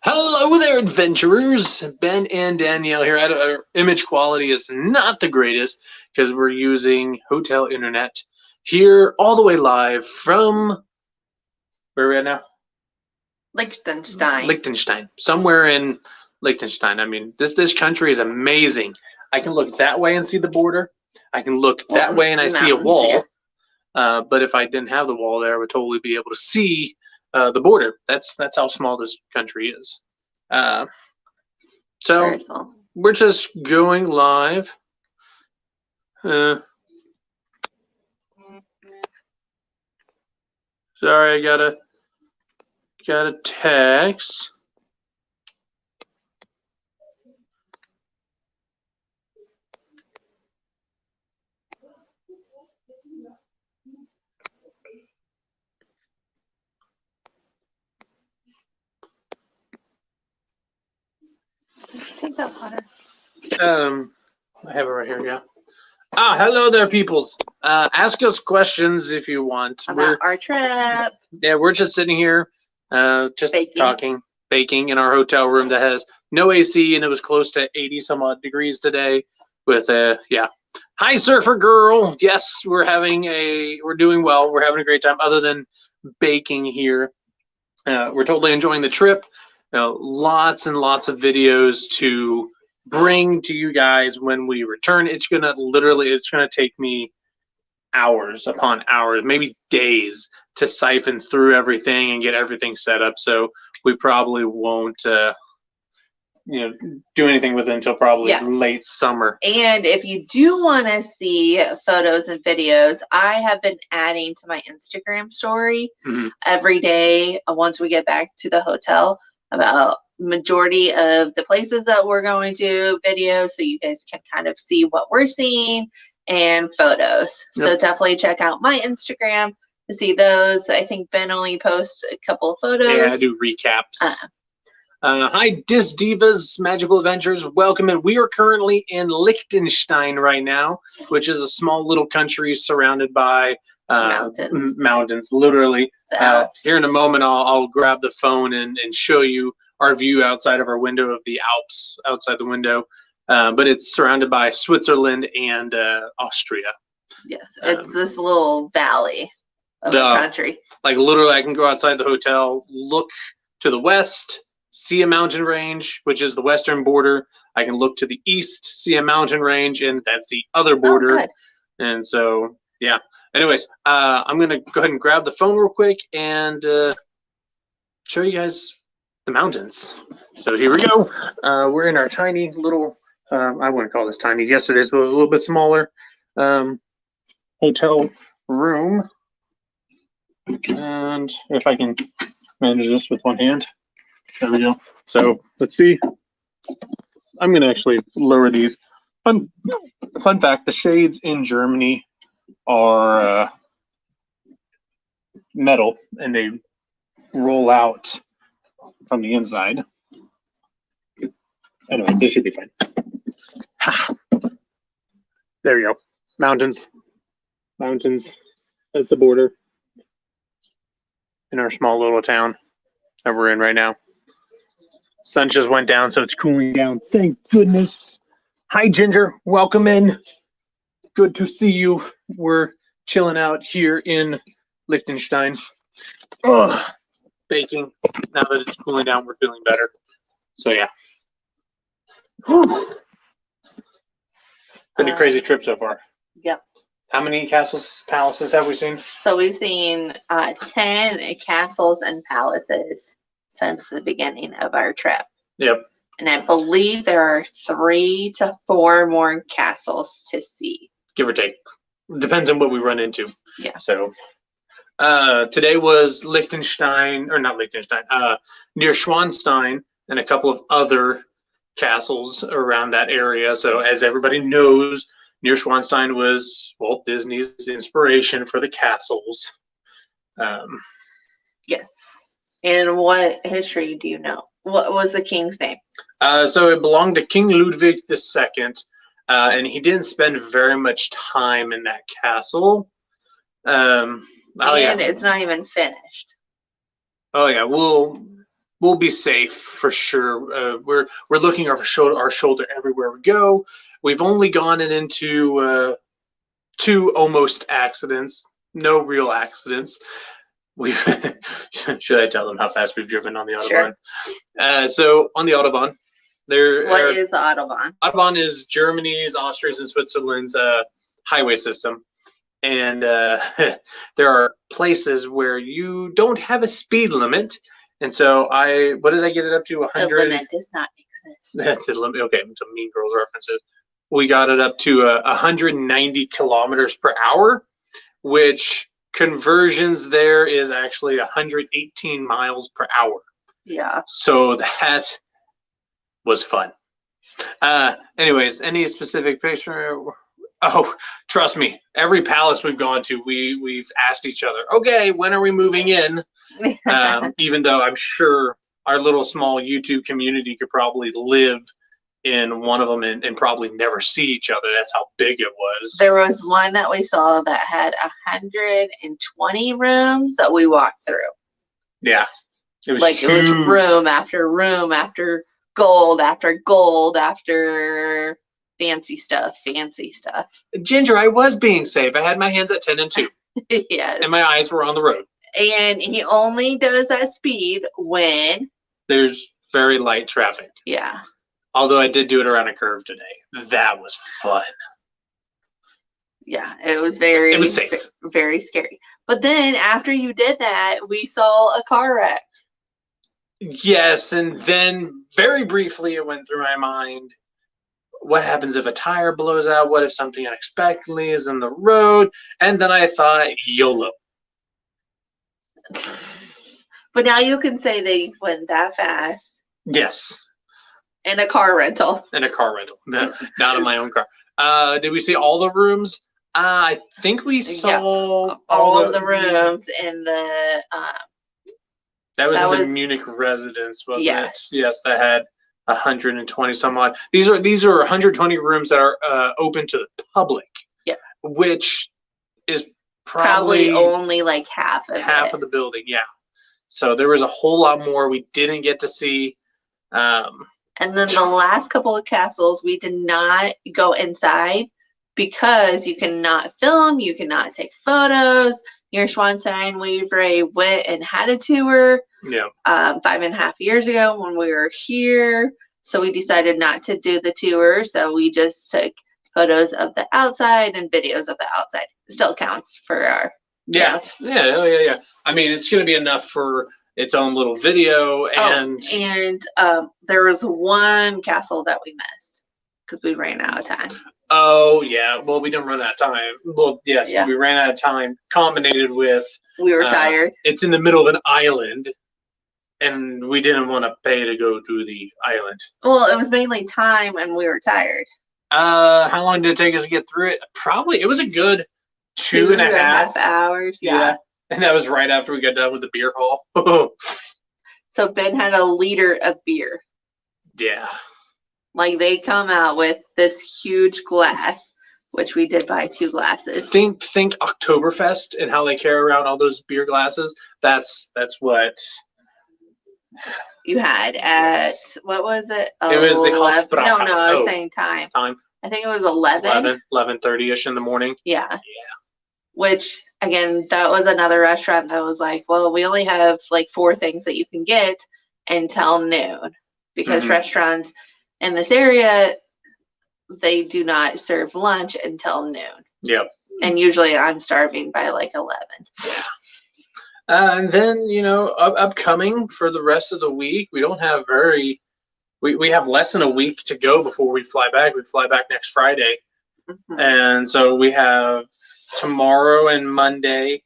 Hello there, adventurers! Ben and Danielle here. Our image quality is not the greatest because we're using hotel internet here all the way live from where are we at now? Liechtenstein. Somewhere in Liechtenstein. I mean, this country is amazing. I can look that way and see the border. I can look that way and I see a wall. But if I didn't have the wall there, I would totally be able to see the border. That's how small this country is. So we're just going live. Sorry, I got a text. Take that water. I have it right here. Yeah. Hello there, peoples. Ask us questions if you want. About our trip. Yeah, we're just sitting here, just baking. baking in our hotel room that has no AC, and it was close to 80 some odd degrees today. With yeah. Hi, Surfer Girl. Yes, we're doing well. We're having a great time. Other than baking here, we're totally enjoying the trip. Lots and lots of videos to bring to you guys when we return. It's gonna take me hours upon hours, maybe days, to siphon through everything and get everything set up. So we probably won't do anything with it until probably late summer. And if you do want to see photos and videos, I have been adding to my Instagram story every day once we get back to the hotel about majority of the places that we're going to, videos, so you guys can kind of see what we're seeing, and photos. Yep. So definitely check out my Instagram to see those. I think Ben only posts a couple of photos. Yeah, I do recaps. Hi, Dis Divas, Magical Adventures. Welcome in. We are currently in Liechtenstein right now, which is a small little country surrounded by mountains, literally. Here in a moment, I'll grab the phone and show you our view outside of our window of the Alps, outside the window. But it's surrounded by Switzerland and Austria. Yes, it's this little valley of the country. Like literally, I can go outside the hotel, look to the west, see a mountain range, which is the western border. I can look to the east, see a mountain range, and that's the other border. Oh, and so, yeah. Anyways, I'm going to go ahead and grab the phone real quick and show you guys the mountains. So here we go. We're in our tiny little, I wouldn't call this tiny. Yesterday's was a little bit smaller hotel room. And if I can manage this with one hand. There we go. So let's see. I'm going to actually lower these. Fun fact, the shades in Germany are metal and they roll out from the inside. Anyways, this should be fine. There we go. Mountains. That's the border in our small little town that we're in right now. Sun just went down, so it's cooling down. Thank goodness. Hi, Ginger. Welcome in. Good to see you. We're chilling out here in Liechtenstein. Ugh. Baking. Now that it's cooling down, we're feeling better. So, yeah. Whew. Been a crazy trip so far. Yep. How many palaces have we seen? So we've seen 10 castles and palaces since the beginning of our trip. Yep. And I believe there are 3 to 4 more castles to see. Give or take. Depends on what we run into. Yeah. So today was Liechtenstein, or not Liechtenstein, near Schwanstein and a couple of other castles around that area. So as everybody knows, near Schwanstein was Walt Disney's inspiration for the castles. Yes. And what history do you know? What was the king's name? So it belonged to King Ludwig II, and he didn't spend very much time in that castle. It's not even finished. Oh yeah, well, we'll be safe for sure. We're looking over our shoulder everywhere we go. We've only gone into 2 almost accidents, no real accidents. We should I tell them how fast we've driven on the Autobahn? Sure. So on the Autobahn, what is the Autobahn? Autobahn is Germany's, Austria's, and Switzerland's highway system. And there are places where you don't have a speed limit. And so what did I get it up to? 100. The limit does not exist. The limit, okay, some Mean Girls references. We got it up to 190 kilometers per hour, which conversions there is actually 118 miles per hour. Yeah. So that was fun. Anyways, any specific picture? Oh, trust me, every palace we've gone to, we've asked each other, okay, when are we moving in? Even though I'm sure our little small YouTube community could probably live in one of them and probably never see each other. That's how big it was. There was one that we saw that had 120 rooms that we walked through. Yeah. It was like huge. It was room after room after gold after gold after fancy stuff. Ginger, I was being safe. I had my hands at 10 and 2. Yes. And my eyes were on the road. And he only does that speed when there's very light traffic. Yeah. Although I did do it around a curve today. That was fun. Yeah, it was safe. Very scary. But then after you did that, we saw a car wreck. Yes, and then very briefly it went through my mind, what happens if a tire blows out? What if something unexpectedly is in the road? And then I thought, YOLO. But now you can say they went that fast. Yes. In a car rental. Not in my own car. Did we see all the rooms? I think we saw all the rooms in the. That was in the Munich residence, wasn't it? Yes, that had 120 some odd. These are 120 rooms that are open to the public. Yeah. Which is probably only like half of the building. Yeah. So there was a whole lot more we didn't get to see. And then the last couple of castles, we did not go inside because you cannot film, you cannot take photos. Neuschwanstein, we went and had a tour 5.5 years ago when we were here. So we decided not to do the tour. So we just took photos of the outside and videos of the outside. It still counts for our Yeah. I mean, it's going to be enough for its own little video. And there was one castle that we missed because we ran out of time. Oh, yeah. Well, we didn't run out of time. Well, yes, we ran out of time combined with... We were tired. It's in the middle of an island, and we didn't want to pay to go to the island. Well, it was mainly time, and we were tired. How long did it take us to get through it? Probably, it was a good 2.5 hours. Yeah. And that was right after we got done with the beer hall. So Ben had 1 liter of beer. Yeah. Like they come out with this huge glass, which we did buy 2 glasses. Think Oktoberfest and how they carry around all those beer glasses. That's what you had at what was it? It was the Hofbrauch. No, I was saying time. Time. I think it was 11:30ish in the morning. Yeah. Yeah. Which again, that was another restaurant that was like, well, we only have like 4 things that you can get until noon because restaurants in this area, they do not serve lunch until noon. Yep. And usually I'm starving by like 11. Yeah. And then, upcoming for the rest of the week, we don't have we have less than a week to go before we fly back. We fly back next Friday. Mm-hmm. And so we have tomorrow and Monday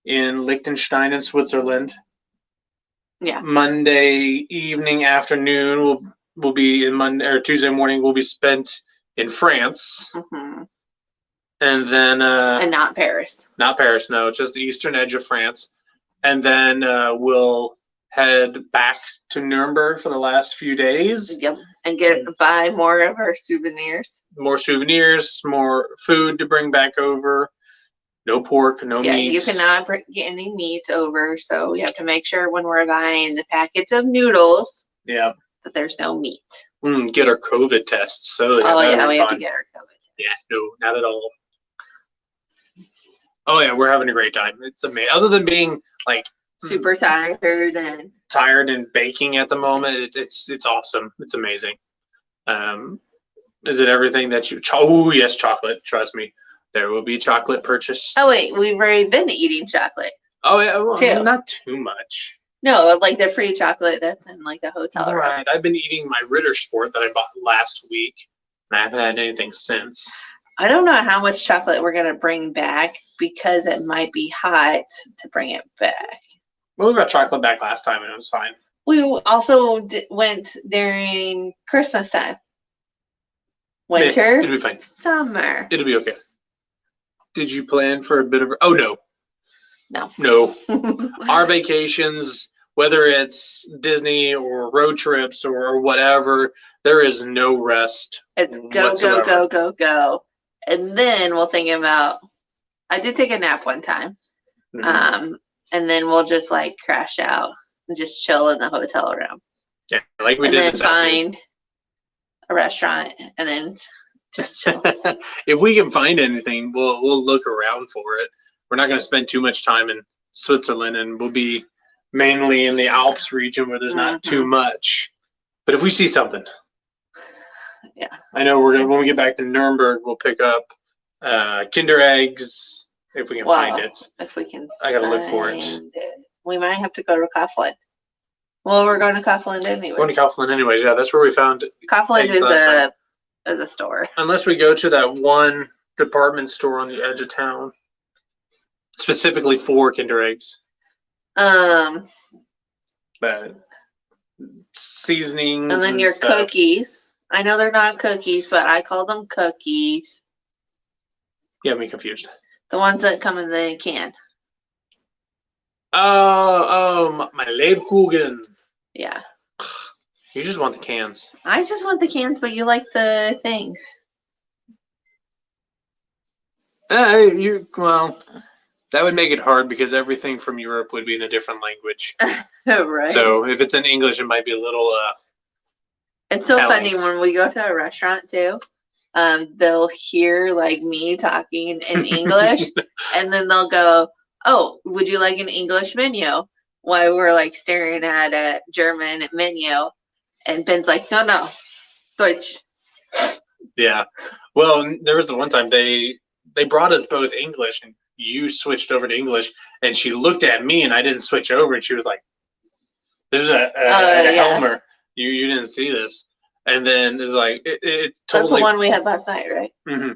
in Liechtenstein in Switzerland. Yeah. Monday evening, afternoon will be in Monday or Tuesday morning will be spent in France. Mm-hmm. And then and not Paris. Not Paris, no, just the eastern edge of France. And then we'll head back to Nuremberg for the last few days. Yep. And buy more of our souvenirs. More souvenirs, more food to bring back over. No pork, no Yeah, meats. you cannot get any meat over, so we have to make sure when we're buying the packets of noodles Yeah. that there's no meat. Get our COVID tests. So Oh yeah, that'll be we have to fun. get our COVID test. Yeah, no, not at all. Oh yeah, we're having a great time. It's amazing. Other than being like Super tired and baking at the moment, it's awesome. It's amazing. Is it everything that you? Oh yes, chocolate. Trust me, there will be chocolate purchased. oh wait, we've already been eating chocolate. Oh yeah, well, Too. not too much. No, like the free chocolate that's in like the hotel room. Right. I've been eating my Ritter Sport that I bought last week, and I haven't had anything since. I don't know how much chocolate we're gonna bring back because it might be hot to bring it back. Well, we got chocolate back last time, and it was fine. We also went during Christmas time. Winter, It'll be fine. summer. It'll be okay. Did you plan for a bit of? Oh no. No. No. Our vacations, whether it's Disney or road trips or whatever, there is no rest. It's go, whatsoever. go, go, go, go. And then we'll think about, I did take a nap one time. Mhm. And then we'll just like crash out and just chill in the hotel room. Yeah, like we And did then this afternoon. find a restaurant and then just chill. If we can find anything, we'll look around for it. We're not going to spend too much time in Switzerland, and we'll be mainly in the Alps region where there's not too much. But if we see something, yeah, I know we're gonna when we get back to Nuremberg, we'll pick up Kinder eggs if we can find it. If we can, I gotta look for it. We might have to go to Kaufland. Well, we're going to Kaufland anyway. Going to Kaufland anyways. Yeah, that's where we found it. Kaufland eggs is last a store. Unless we go to that one department store on the edge of town, specifically for Kinder eggs. But seasonings and then your stuff. cookies. I know they're not cookies, but I call them cookies. You have me confused. The ones that come in the can. Oh, my Lebkuchen. Yeah. You just want the cans. I just want the cans, but you like the things. Well, that would make it hard because everything from Europe would be in a different language. Right. So if it's in English, it might be a little. It's so telling. funny when we go to a restaurant too. They'll hear like me talking in English, and then they'll go, "Oh, would you like an English menu?" While we're like staring at a German menu, and Ben's like, "No, Deutsch." Yeah. Well, there was the one time they brought us both English, and you switched over to English, and she looked at me, and I didn't switch over, and she was like, "This is a Helmer. You didn't see this." And then it's like it totally. That's the one we had last night, right? Mm-hmm.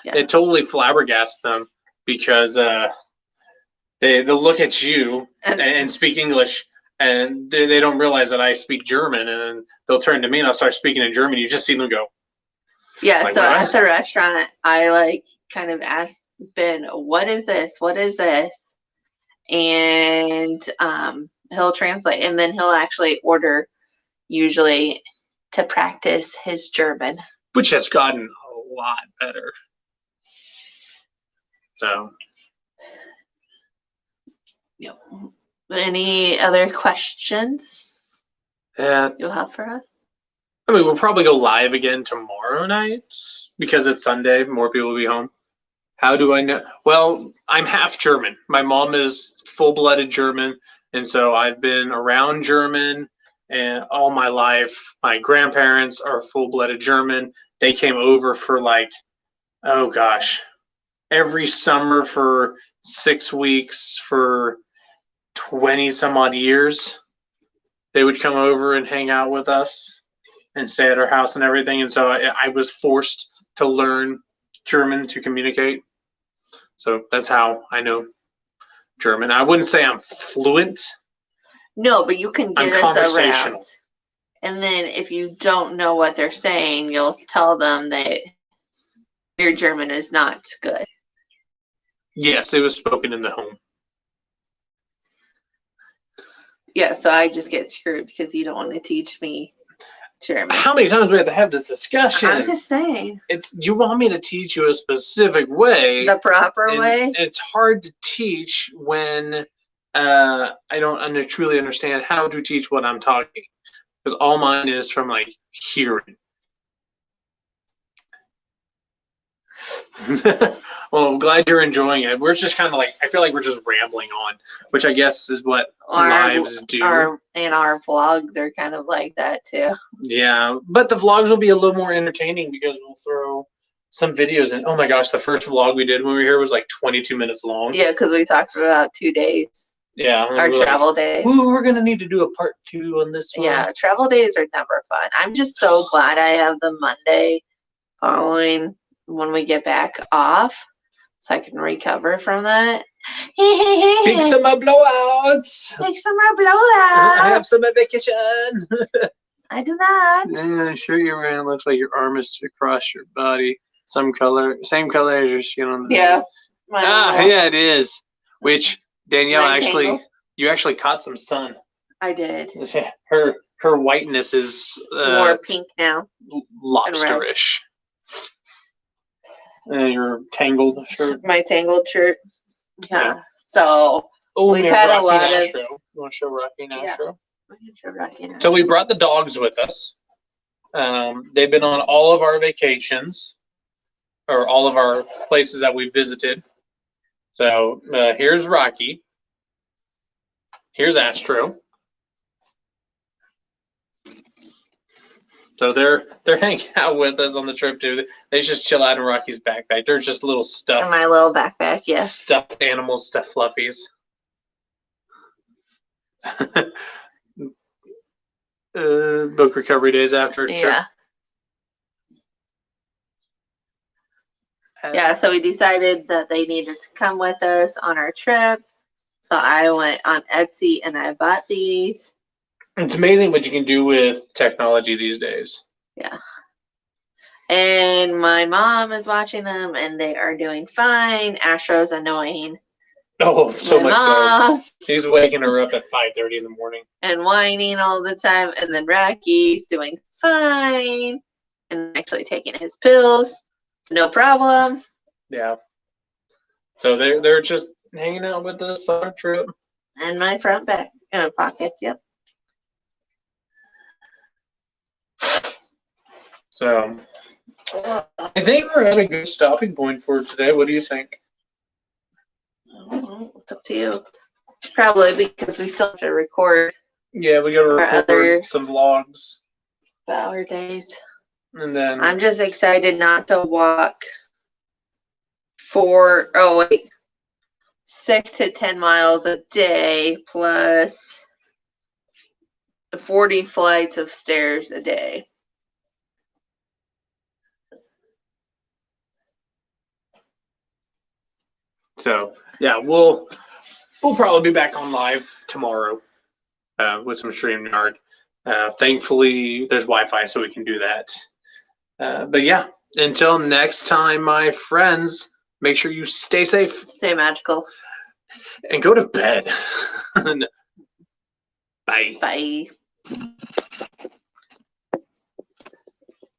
Yeah. It totally flabbergasted them because they'll look at you and speak English, and they don't realize that I speak German, and then they'll turn to me and I'll start speaking in German. You just see them go. Yeah. Like, so what? at the restaurant, I like kind of asked Ben, "What is this? What is this?" And he'll translate, and then he'll actually order, usually, to practice his German. Which has gotten a lot better. So. Yep. Any other questions you'll have for us? I mean, we'll probably go live again tomorrow night because it's Sunday. More people will be home. How do I know? Well, I'm half German. My mom is full-blooded German, and so I've been around German and all my life. My grandparents are full-blooded German. They came over for like, oh gosh, every summer for 6 weeks for 20 some odd years. They would come over and hang out with us and stay at our house and everything. And so I was forced to learn German to communicate. So that's how I know German. I wouldn't say I'm fluent. No, but you can get I'm us conversational. around. And then if you don't know what they're saying, you'll tell them that your German is not good. Yes, it was spoken in the home. Yeah, so I just get screwed because you don't want to teach me. Jeremy. How many times do we have to have this discussion? I'm just saying. You want me to teach you a specific way. The proper way? And it's hard to teach when I don't truly understand how to teach what I'm talking. Because all mine is from like hearing. Well, I'm glad you're enjoying it. We're just kind of like, I feel like we're just rambling on, which I guess is what lives do. Our vlogs are kind of like that too. Yeah, but the vlogs will be a little more entertaining because we'll throw some videos in. Oh my gosh, the first vlog we did when we were here was like 22 minutes long. Yeah, because we talked about 2 days. Yeah. Our travel days. Ooh, we're going to need to do a part 2 on this one. Yeah, travel days are never fun. I'm just so glad I have the Monday following when we get back off so I can recover from that. Big summer blowouts. Big summer blowouts. I have summer vacation. I do not. The shirt you're wearing looks like your arm is across your body. Same color as your skin on the Yeah. Yeah, it is. Which Danielle you actually caught some sun. I did. Her whiteness is more pink now. Lobsterish. And your tangled shirt. My tangled shirt. Yeah. So we've had a lot of. You want to show Rocky and Astro? Yeah. So we brought the dogs with us. They've been on all of our vacations, or all of our places that we visited. So here's Rocky. Here's Astro. So they're hanging out with us on the trip too. They just chill out in Rocky's backpack. They're just little stuffed. In my little backpack, yes. Stuffed animals, stuffed fluffies. Book recovery days after a trip. Yeah. Yeah, so we decided that they needed to come with us on our trip. So I went on Etsy and I bought these. It's amazing what you can do with technology these days. Yeah. And my mom is watching them and they are doing fine. Astro's annoying. Oh, so much better. He's waking her up at 5:30 in the morning. And whining all the time. And then Rocky's doing fine. And actually taking his pills. No problem. Yeah. So they're just hanging out with us on our trip. And my front back pockets, yep. So I think we're at a good stopping point for today. What do you think? It's up to you. Probably because we still have to record. Yeah, we got to record some vlogs. Our days. And then I'm just excited not to walk 6 to 10 miles a day plus 40 flights of stairs a day. So yeah, we'll probably be back on live tomorrow with some StreamYard. Thankfully, there's Wi-Fi, so we can do that. But yeah, until next time, my friends, make sure you stay safe, stay magical, and go to bed. Bye. Bye.